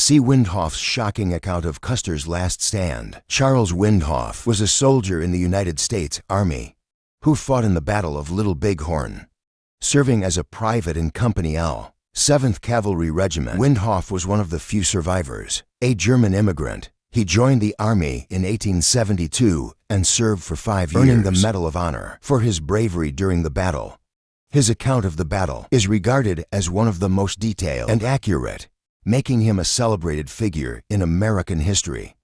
See Windhoff's shocking account of Custer's Last Stand. Charles Windhoff was a soldier in the United States Army who fought in the Battle of Little Bighorn. Serving as a private in Company L, 7th Cavalry Regiment, Windhoff was one of the few survivors. A German immigrant, he joined the Army in 1872 and served for 5 years, earning the Medal of Honor for his bravery during the battle. His account of the battle is regarded as one of the most detailed and accurate, making him a celebrated figure in American history.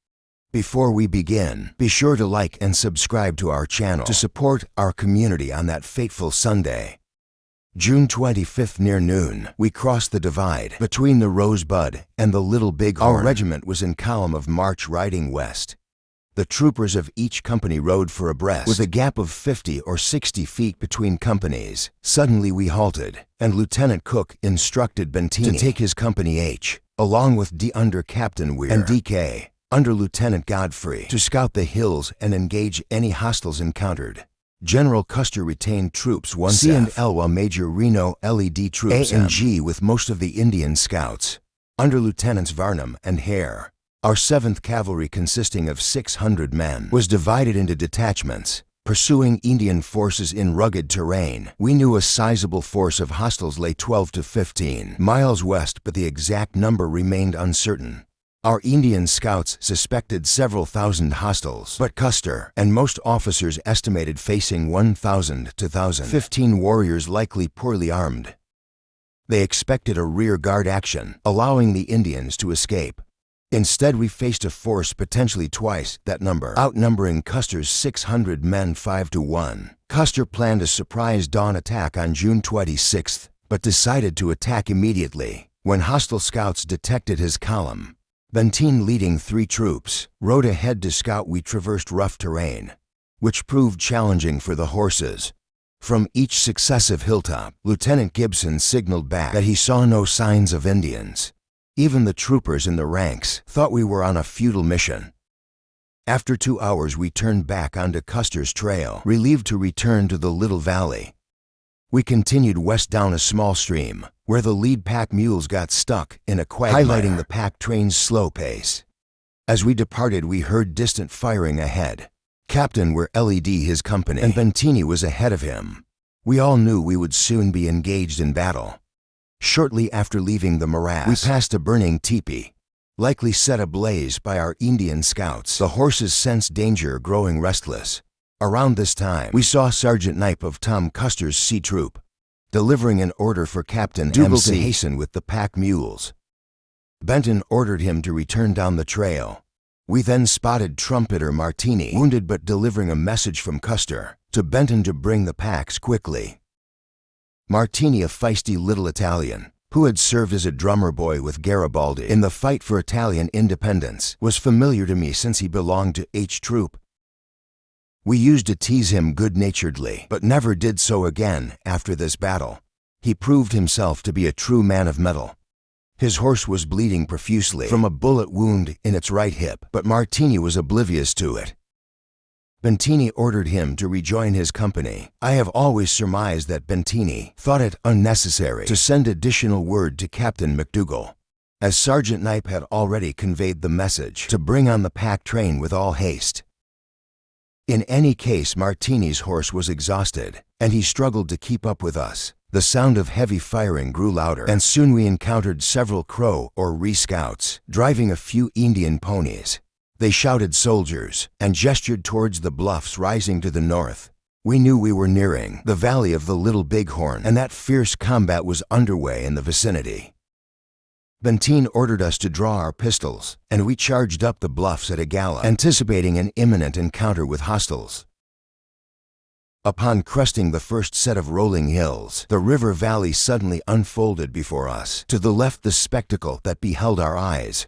Before we begin, be sure to like and subscribe to our channel to support our community on that fateful Sunday. June 25th near noon, we crossed the divide between the Rosebud and the Little Bighorn. Our regiment was in column of march riding west. The troopers of each company rode for abreast, with a gap of 50 or 60 feet between companies. Suddenly we halted, and Lieutenant Cook instructed Bentini to take his Company H, along with D under Captain Weir and DK under Lieutenant Godfrey, to scout the hills and engage any hostiles encountered. General Custer retained troops 1C and L, while Major Reno led troops A and G with most of the Indian scouts, under Lieutenants Varnum and Hare. Our 7th Cavalry, consisting of 600 men, was divided into detachments, pursuing Indian forces in rugged terrain. We knew a sizable force of hostiles lay 12 to 15 miles west, but the exact number remained uncertain. Our Indian scouts suspected several thousand hostiles, but Custer and most officers estimated facing 1,000 to 1,015 warriors, likely poorly armed. They expected a rear guard action, allowing the Indians to escape. Instead, we faced a force potentially twice that number, outnumbering Custer's 600 men 5 to 1. Custer planned a surprise dawn attack on June 26th, but decided to attack immediately when hostile scouts detected his column. Bentini, leading 3 troops, rode ahead to scout. We traversed rough terrain, which proved challenging for the horses. From each successive hilltop, Lieutenant Gibson signaled back that he saw no signs of Indians. Even the troopers in the ranks thought we were on a futile mission. After 2 hours, we turned back onto Custer's trail, relieved to return to the Little Valley. We continued west down a small stream, where the lead pack mules got stuck in a quagmire, highlighting the pack train's slow pace. As we departed, we heard distant firing ahead. Captain Weir led his company, and Bentini was ahead of him. We all knew we would soon be engaged in battle. Shortly after leaving the morass, we passed a burning teepee, likely set ablaze by our Indian scouts. The horses sensed danger, growing restless. Around this time, we saw Sergeant Knipe of Tom Custer's C Troop, delivering an order for Captain Dougal to hasten with the pack mules. Benton ordered him to return down the trail. We then spotted Trumpeter Martini, wounded but delivering a message from Custer to Benton to bring the packs quickly. Martini, a feisty little Italian who had served as a drummer boy with Garibaldi in the fight for Italian independence, was familiar to me since he belonged to H Troop. We used to tease him good-naturedly, but never did so again after this battle. He proved himself to be a true man of metal. His horse was bleeding profusely from a bullet wound in its right hip, but Martini was oblivious to it. Bentini ordered him to rejoin his company. I have always surmised that Bentini thought it unnecessary to send additional word to Captain McDougall, as Sergeant Knipe had already conveyed the message to bring on the pack train with all haste. In any case, Martini's horse was exhausted, and he struggled to keep up with us. The sound of heavy firing grew louder, and soon we encountered several Crow or Ree scouts driving a few Indian ponies. They shouted soldiers and gestured towards the bluffs rising to the north. We knew we were nearing the valley of the Little Bighorn, and that fierce combat was underway in the vicinity. Bentini ordered us to draw our pistols, and we charged up the bluffs at a gallop, anticipating an imminent encounter with hostiles. Upon cresting the first set of rolling hills, the river valley suddenly unfolded before us. To the left, the spectacle that beheld our eyes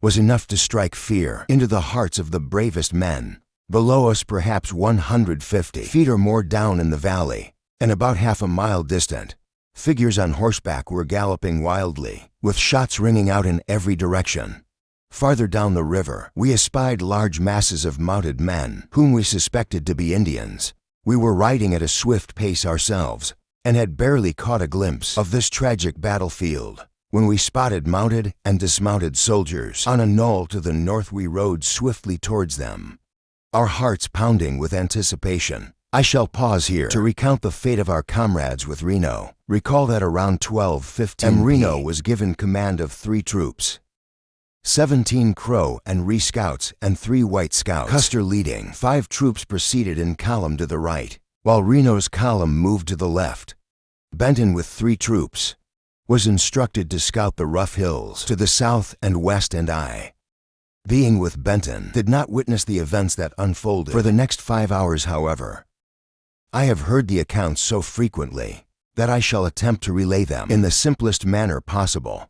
was enough to strike fear into the hearts of the bravest men. Below us, perhaps 150 feet or more down in the valley, and about half a mile distant, figures on horseback were galloping wildly, with shots ringing out in every direction. Farther down the river, we espied large masses of mounted men, whom we suspected to be Indians. We were riding at a swift pace ourselves, and had barely caught a glimpse of this tragic battlefield. When we spotted mounted and dismounted soldiers on a knoll to the north, we rode swiftly towards them, our hearts pounding with anticipation. I shall pause here to recount the fate of our comrades with Reno. Recall that around 12:15 Reno was given command of 3 troops, 17 Crow and Ree Scouts and 3 White Scouts, Custer leading. 5 troops proceeded in column to the right, while Reno's column moved to the left. Benton, with 3 troops, was instructed to scout the rough hills to the south and west, and I, being with Benton, did not witness the events that unfolded for the next 5 hours. However, I have heard the accounts so frequently that I shall attempt to relay them in the simplest manner possible.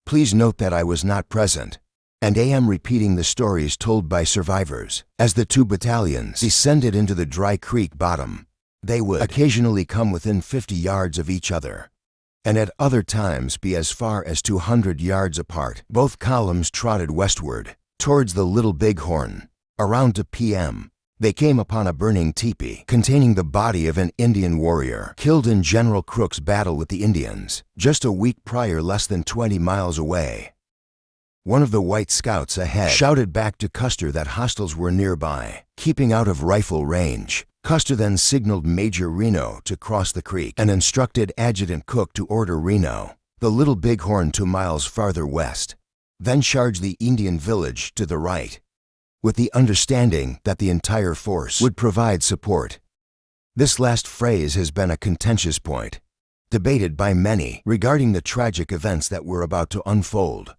Please note that I was not present, and am repeating the stories told by survivors. As the 2 battalions descended into the dry creek bottom, they would occasionally come within 50 yards of each other, and at other times be as far as 200 yards apart. Both columns trotted westward, towards the Little Bighorn. Around 2 p.m., they came upon a burning teepee containing the body of an Indian warrior killed in General Crook's battle with the Indians just a week prior, less than 20 miles away. One of the White Scouts ahead shouted back to Custer that hostiles were nearby, keeping out of rifle range. Custer then signaled Major Reno to cross the creek and instructed Adjutant Cook to order Reno, the Little Bighorn, 2 miles farther west, then charge the Indian village to the right, with the understanding that the entire force would provide support. This last phrase has been a contentious point, debated by many regarding the tragic events that were about to unfold.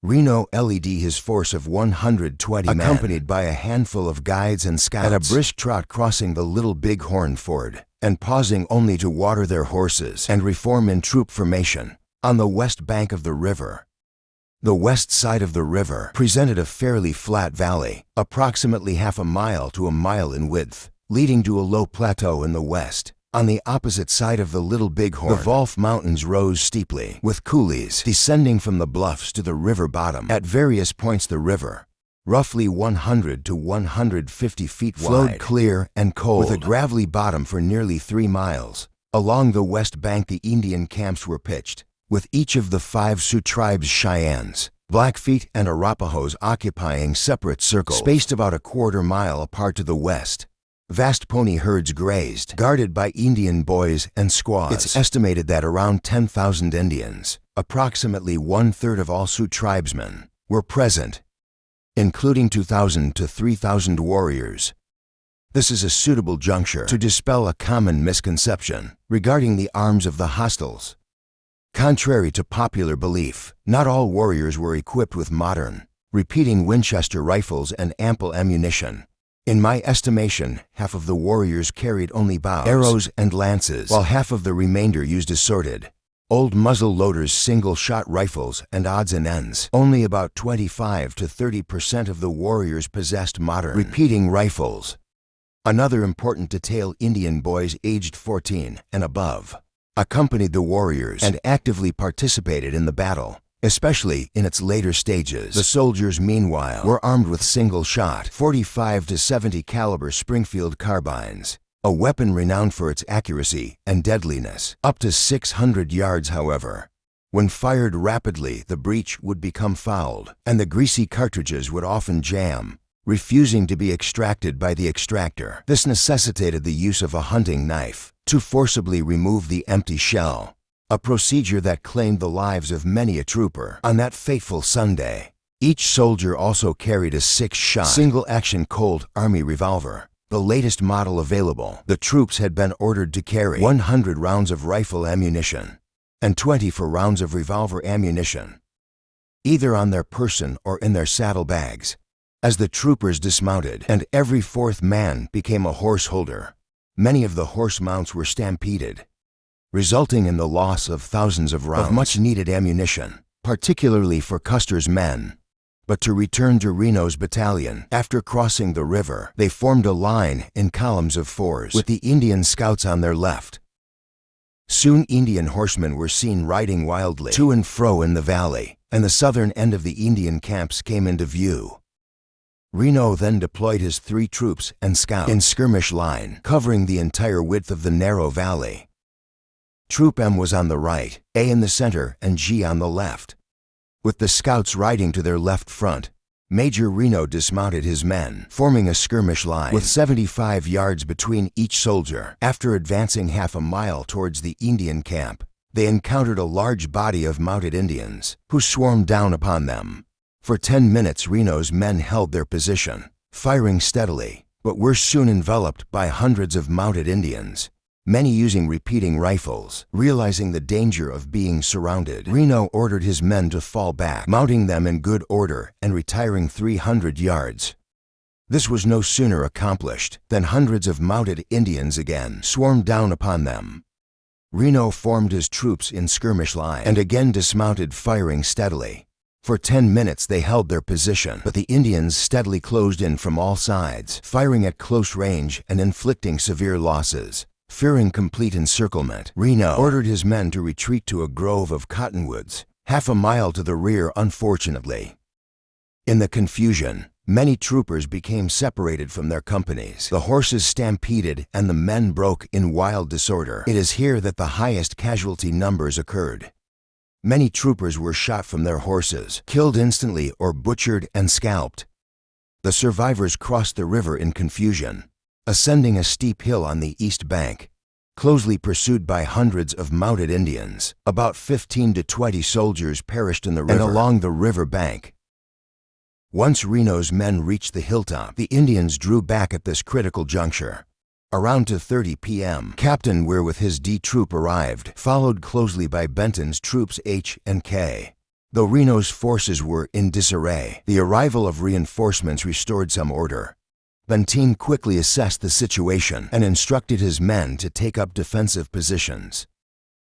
Reno led his force of 120 men, accompanied by a handful of guides and scouts, at a brisk trot, crossing the Little Bighorn Ford and pausing only to water their horses and reform in troop formation on the west bank of the river. The west side of the river presented a fairly flat valley, approximately half a mile to a mile in width, leading to a low plateau in the west. On the opposite side of the Little Bighorn, the Wolf Mountains rose steeply, with coulees descending from the bluffs to the river bottom. At various points the river, roughly 100 to 150 feet wide, flowed clear and cold, with a gravelly bottom for nearly 3 miles. Along the west bank the Indian camps were pitched, with each of the 5 Sioux tribes, Cheyennes, Blackfeet, and Arapahoes, occupying separate circles spaced about a quarter mile apart to the west. Vast pony herds grazed, guarded by Indian boys and squaws. It's estimated that around 10,000 Indians, approximately 1/3 of all Sioux tribesmen, were present, including 2,000 to 3,000 warriors. This is a suitable juncture to dispel a common misconception regarding the arms of the hostiles. Contrary to popular belief, not all warriors were equipped with modern, repeating Winchester rifles and ample ammunition. In my estimation, half of the warriors carried only bows, arrows, and lances, while half of the remainder used assorted, old muzzle loaders, single-shot rifles, and odds and ends. Only about 25 to 30% of the warriors possessed modern, repeating rifles. Another important detail: Indian boys aged 14 and above accompanied the warriors and actively participated in the battle, especially in its later stages. The soldiers, meanwhile, were armed with single-shot 45 to 70 caliber Springfield carbines, a weapon renowned for its accuracy and deadliness. Up to 600 yards, however, when fired rapidly, the breech would become fouled, and the greasy cartridges would often jam, refusing to be extracted by the extractor. This necessitated the use of a hunting knife to forcibly remove the empty shell, a procedure that claimed the lives of many a trooper. On that fateful Sunday, each soldier also carried a 6-shot, single-action Colt Army revolver, the latest model available. The troops had been ordered to carry 100 rounds of rifle ammunition and 24 rounds of revolver ammunition, either on their person or in their saddlebags. As the troopers dismounted and every 4th man became a horse holder, many of the horse mounts were stampeded, resulting in the loss of thousands of rounds of much-needed ammunition, particularly for Custer's men. But to return to Reno's battalion, after crossing the river, they formed a line in columns of 4s, with the Indian scouts on their left. Soon Indian horsemen were seen riding wildly to and fro in the valley, and the southern end of the Indian camps came into view. Reno then deployed his 3 troops and scouts in skirmish line, covering the entire width of the narrow valley. Troop M was on the right, A in the center, and G on the left. With the scouts riding to their left front, Major Reno dismounted his men, forming a skirmish line with 75 yards between each soldier. After advancing half a mile towards the Indian camp, they encountered a large body of mounted Indians, who swarmed down upon them. For 10 minutes Reno's men held their position, firing steadily, but were soon enveloped by hundreds of mounted Indians, many using repeating rifles. Realizing the danger of being surrounded, Reno ordered his men to fall back, mounting them in good order and retiring 300 yards. This was no sooner accomplished than hundreds of mounted Indians again swarmed down upon them. Reno formed his troops in skirmish line and again dismounted, firing steadily. For 10 minutes they held their position, but the Indians steadily closed in from all sides, firing at close range and inflicting severe losses. Fearing complete encirclement, Reno ordered his men to retreat to a grove of cottonwoods, half a mile to the rear. Unfortunately, in the confusion, many troopers became separated from their companies. The horses stampeded and the men broke in wild disorder. It is here that the highest casualty numbers occurred. Many troopers were shot from their horses, killed instantly or butchered and scalped. The survivors crossed the river in confusion, ascending a steep hill on the east bank, closely pursued by hundreds of mounted Indians. About 15 to 20 soldiers perished in the river and along the river bank. Once Reno's men reached the hilltop, the Indians drew back at this critical juncture. Around 2:30 p.m., Captain Weir with his D Troop arrived, followed closely by Benton's troops H and K. Though Reno's forces were in disarray, the arrival of reinforcements restored some order. Benton quickly assessed the situation and instructed his men to take up defensive positions.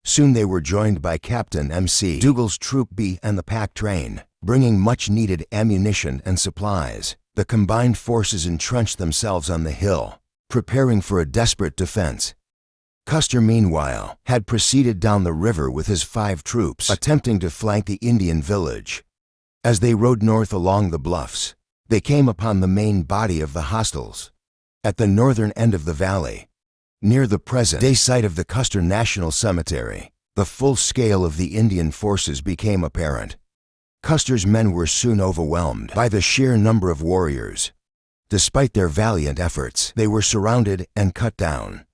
Soon they were joined by Captain M.C. Dougal's Troop B and the pack train, bringing much-needed ammunition and supplies. The combined forces entrenched themselves on the hill, preparing for a desperate defense. Custer, meanwhile, had proceeded down the river with his 5 troops, attempting to flank the Indian village. As they rode north along the bluffs, they came upon the main body of the hostiles. At the northern end of the valley, near the present-day site of the Custer National Cemetery, the full scale of the Indian forces became apparent. Custer's men were soon overwhelmed by the sheer number of warriors. Despite their valiant efforts, they were surrounded and cut down.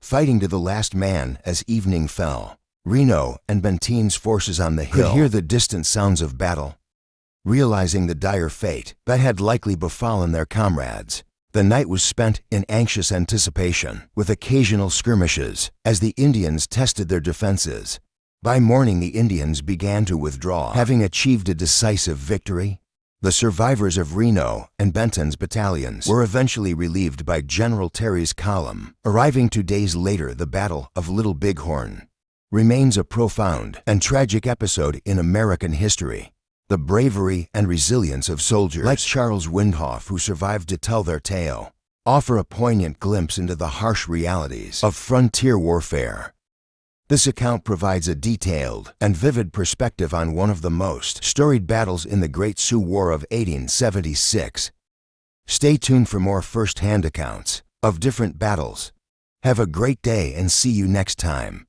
Fighting to the last man as evening fell, Reno and Benton's forces on the hill could hear the distant sounds of battle. Realizing the dire fate that had likely befallen their comrades, the night was spent in anxious anticipation, with occasional skirmishes as the Indians tested their defenses. By morning the Indians began to withdraw, having achieved a decisive victory. The survivors of Reno and Benton's battalions were eventually relieved by General Terry's column. Arriving 2 days later, the Battle of Little Bighorn remains a profound and tragic episode in American history. The bravery and resilience of soldiers like Charles Windhoff, who survived to tell their tale, offer a poignant glimpse into the harsh realities of frontier warfare. This account provides a detailed and vivid perspective on one of the most storied battles in the Great Sioux War of 1876. Stay tuned for more first-hand accounts of different battles. Have a great day and see you next time.